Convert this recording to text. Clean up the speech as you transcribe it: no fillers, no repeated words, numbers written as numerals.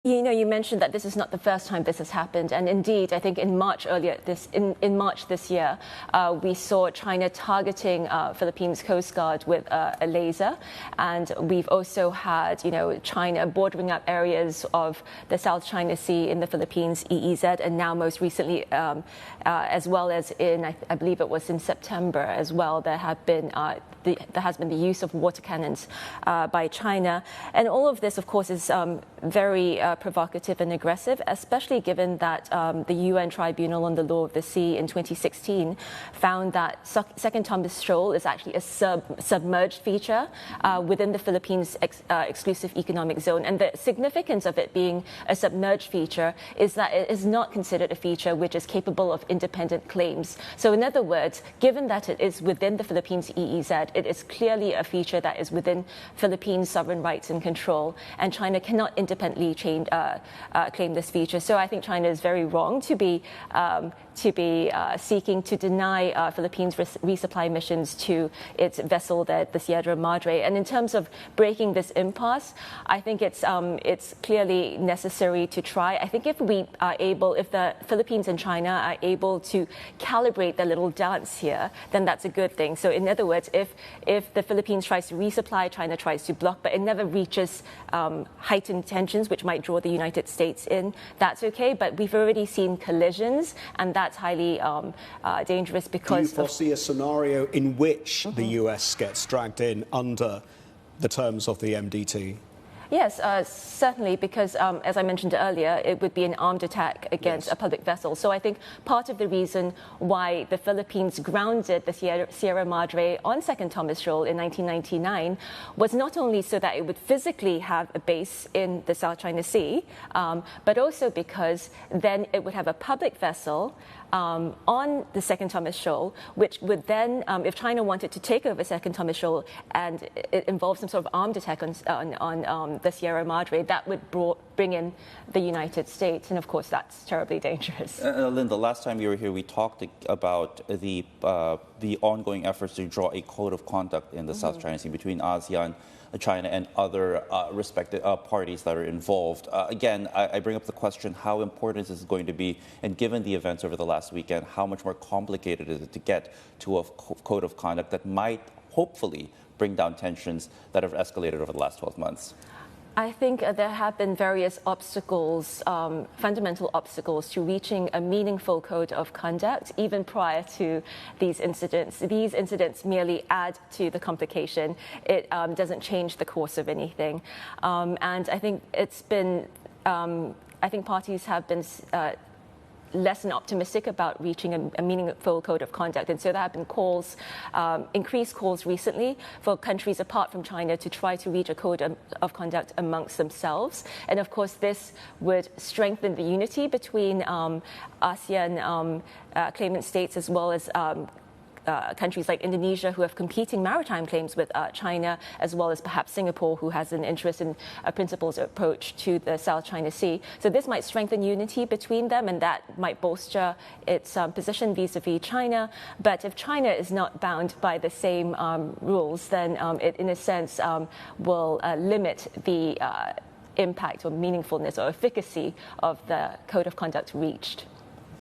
You mentioned that this is not the first time this has happened, and indeed, I think in March this year, we saw China targeting Philippines Coast Guard with a laser, and we've also had China bordering up areas of the South China Sea in the Philippines, EEZ, and now most recently, as well as I believe it was in September as well, there has been the use of water cannons by China, and all of this, of course, is very provocative and aggressive, especially given that the UN Tribunal on the Law of the Sea in 2016 found that Second Thomas Shoal is actually a submerged feature within the Philippines exclusive economic zone. And the significance of it being a submerged feature is that it is not considered a feature which is capable of independent claims. So in other words, given that it is within the Philippines EEZ, it is clearly a feature that is within Philippines sovereign rights and control, and China cannot independently claim this feature. So I think China is very wrong to be seeking to deny Philippines resupply missions to its vessel, the Sierra Madre. And in terms of breaking this impasse, I think it's clearly necessary to try. I think if the Philippines and China are able to calibrate their little dance here, then that's a good thing. So in other words, if the Philippines tries to resupply, China tries to block, but it never reaches heightened tensions, which might draw the United States in, that's okay. But we've already seen collisions, and that's highly dangerous because... Do you foresee a scenario in which the US gets dragged in under the terms of the MDT? Yes, certainly, because as I mentioned earlier, it would be an armed attack against a public vessel. So I think part of the reason why the Philippines grounded the Sierra Madre on Second Thomas Shoal in 1999 was not only so that it would physically have a base in the South China Sea, but also because then it would have a public vessel on the Second Thomas Shoal, which would then, if China wanted to take over Second Thomas Shoal and it involved some sort of armed attack on the Sierra Madre, that would bring in the United States. And of course, that's terribly dangerous. Lynn, the last time you were here, we talked about the ongoing efforts to draw a code of conduct in the South China Sea between ASEAN, China, and other respective parties that are involved. Again, I bring up the question, how important is this going to be? And given the events over the last weekend, how much more complicated is it to get to a code of conduct that might hopefully bring down tensions that have escalated over the last 12 months? I think there have been various obstacles, fundamental obstacles to reaching a meaningful code of conduct, even prior to these incidents. These incidents merely add to the complication. It doesn't change the course of anything. And I think it's been, I think parties have been less than optimistic about reaching a meaningful code of conduct. And so there have been calls, increased calls recently for countries apart from China to try to reach a code of conduct amongst themselves. And of course, this would strengthen the unity between ASEAN claimant states as well as countries like Indonesia, who have competing maritime claims with China, as well as perhaps Singapore, who has an interest in a principles approach to the South China Sea. So this might strengthen unity between them, and that might bolster its position vis-a-vis China. But if China is not bound by the same rules, then it, in a sense, will limit the impact or meaningfulness or efficacy of the code of conduct reached.